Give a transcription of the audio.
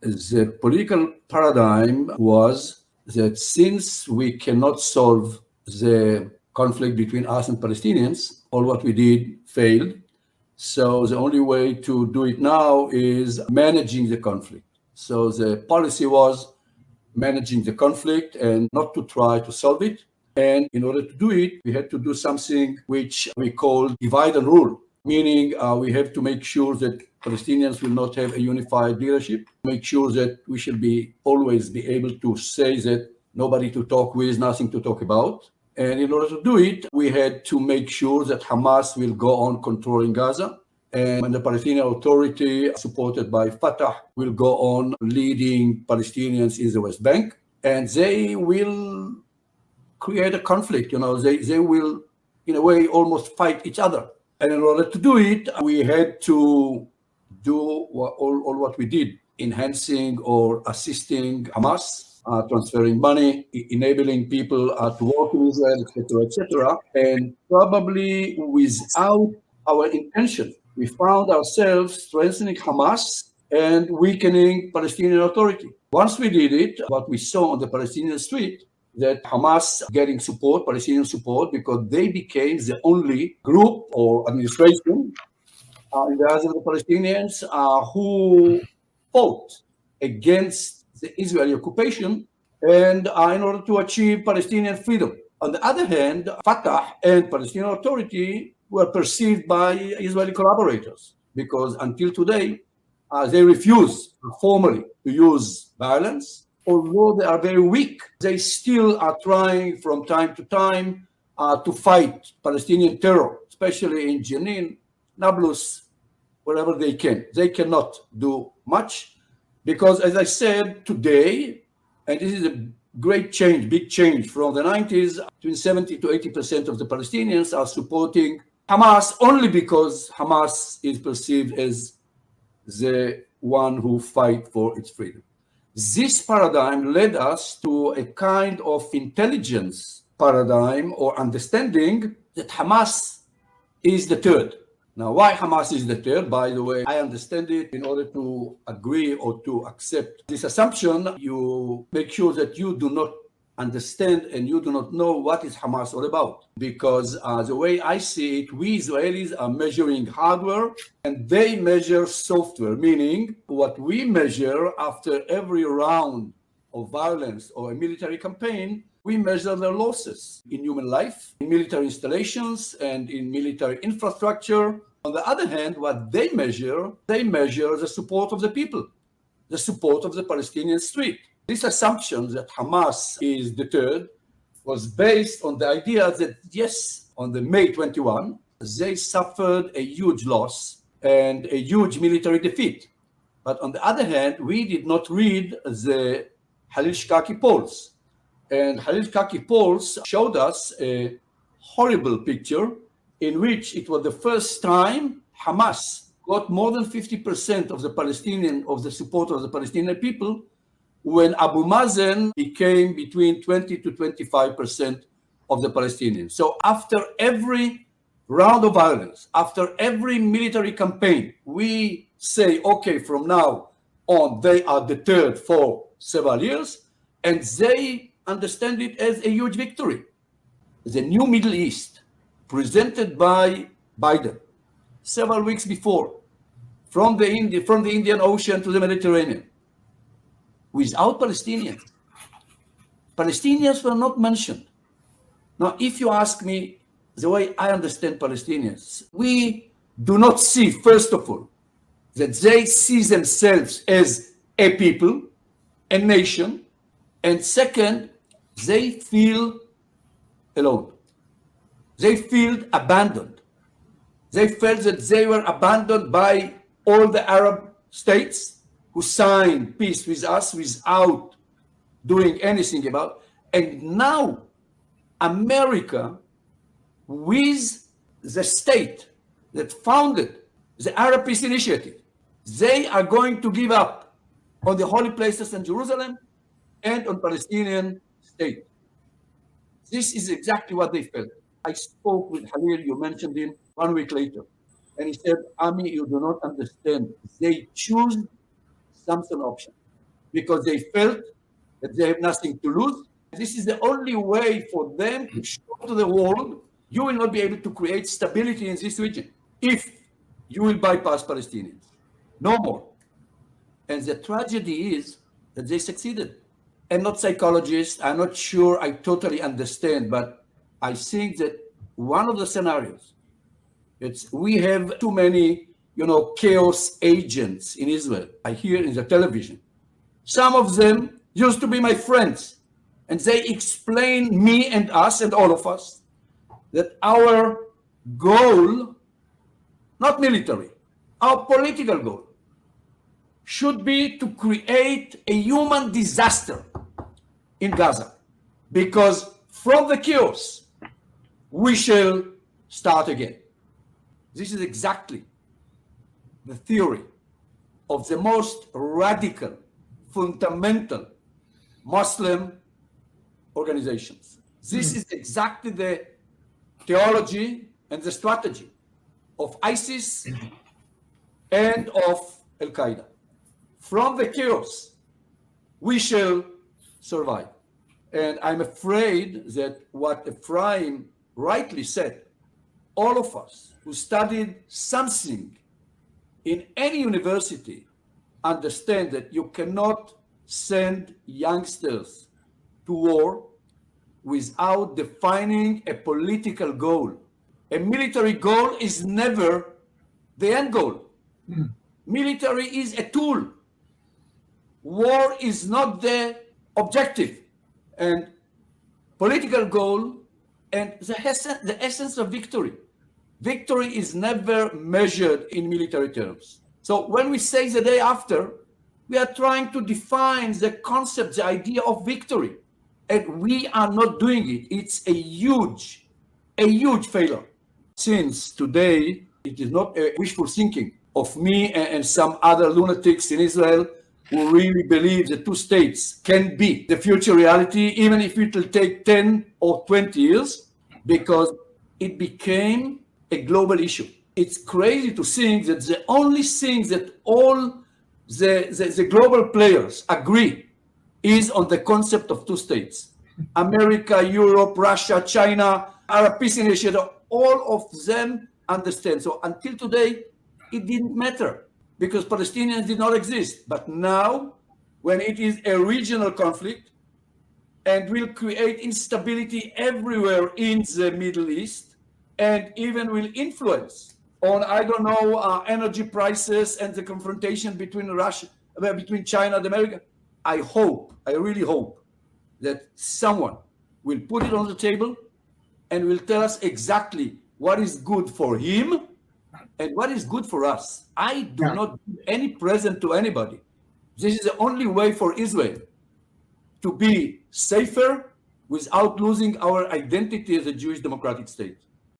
The political paradigm was that since we cannot solve the conflict between us and Palestinians, all what we did failed. So the only way to do it now is managing the conflict. So the policy was managing the conflict and not to try to solve it. And in order to do it, we had to do something which we call divide and rule, meaning we have to make sure that Palestinians will not have a unified leadership, make sure that we should always be able to say that nobody to talk with, nothing to talk about. And in order to do it, we had to make sure that Hamas will go on controlling Gaza, and the Palestinian Authority, supported by Fatah, will go on leading Palestinians in the West Bank, and they will create a conflict. They will, in a way, almost fight each other. And in order to do it, we had to do all what we did, enhancing or assisting Hamas, transferring money, enabling people to work in Israel, etc., etc. And probably without our intention, we found ourselves strengthening Hamas and weakening Palestinian Authority. Once we did it, what we saw on the Palestinian street, that Hamas getting support, Palestinian support, because they became the only group or administration in the eyes of the Palestinians who fought against the Israeli occupation and in order to achieve Palestinian freedom. On the other hand, Fatah and Palestinian Authority were perceived by Israeli collaborators because until today, they refuse formally to use violence. Although they are very weak, they still are trying from time to time to fight Palestinian terror, especially in Jenin, Nablus, wherever they can. They cannot do much because, as I said, today, and this is a great change, big change from the 90s, between 70 to 80% of the Palestinians are supporting Hamas only because Hamas is perceived as the one who fight for its freedom. This paradigm led us to a kind of intelligence paradigm or understanding that Hamas is the third. Now, why Hamas is the third? By the way, I understand it. In order to agree or to accept this assumption, you make sure that you do not understand and you do not know what is Hamas all about. Because the way I see it, we Israelis are measuring hardware and they measure software, meaning what we measure after every round of violence or a military campaign, we measure their losses in human life, in military installations, and in military infrastructure. On the other hand, what they measure the support of the people, the support of the Palestinian street. This assumption that Hamas is the third was based on the idea that, yes, on the May 21, they suffered a huge loss and a huge military defeat. But on the other hand, we did not read the Halil Shkaki polls. And Halil Shkaki polls showed us a horrible picture in which it was the first time Hamas got more than 50% of the support of the Palestinian people, when Abu Mazen became between 20 to 25% of the Palestinians. So after every round of violence, after every military campaign, we say, okay, from now on, they are the third for several years, and they understand it as a huge victory. The new Middle East, presented by Biden several weeks before, from the Indian Ocean to the Mediterranean, without Palestinians. Palestinians were not mentioned. Now, if you ask me the way I understand Palestinians, we do not see, first of all, that they see themselves as a people, a nation, and second, they feel alone. They feel abandoned. They felt that they were abandoned by all the Arab states who signed peace with us without doing anything about it. And now America, with the state that founded the Arab Peace Initiative, they are going to give up on the holy places in Jerusalem and on Palestinian state. This is exactly what they felt. I spoke with Halil, you mentioned him, 1 week later. And he said, Ami, you do not understand. They choose Samson option. because they felt that they have nothing to lose. This is the only way for them to show to the world, you will not be able to create stability in this region if you will bypass Palestinians. No more. And the tragedy is that they succeeded. I'm not a psychologist. I'm not sure I totally understand, but I think that one of the scenarios, we have too many, chaos agents in Israel. I hear in the television. Some of them used to be my friends, and they explain me and us and all of us that our goal, not military, our political goal, should be to create a human disaster in Gaza, because from the chaos, we shall start again. This is exactly the theory of the most radical, fundamental Muslim organizations. This is exactly the theology and the strategy of ISIS and of Al-Qaeda. From the chaos, we shall survive. And I'm afraid that what Ephraim rightly said, all of us who studied something in any university understand that you cannot send youngsters to war without defining a political goal. A military goal is never the end goal. Military is a tool. War is not the objective. And political goal and the essence of victory. Victory is never measured in military terms. So when we say the day after, we are trying to define the concept, the idea of victory. And we are not doing it. It's a huge failure. Since today, it is not a wishful thinking of me and some other lunatics in Israel who really believe that two states can be the future reality, even if it will take 10 or 20 years, because it became a global issue. It's crazy to think that the only thing that all the global players agree is on the concept of two states. America, Europe, Russia, China, Arab Peace Initiative, all of them understand. So until today, it didn't matter because Palestinians did not exist. But now, when it is a regional conflict and will create instability everywhere in the Middle East and even will influence on, energy prices and the confrontation between China and America, I really hope that someone will put it on the table and will tell us exactly what is good for him and what is good for us. I do not give any present to anybody. This is the only way for Israel to be safer without losing our identity as a Jewish democratic state.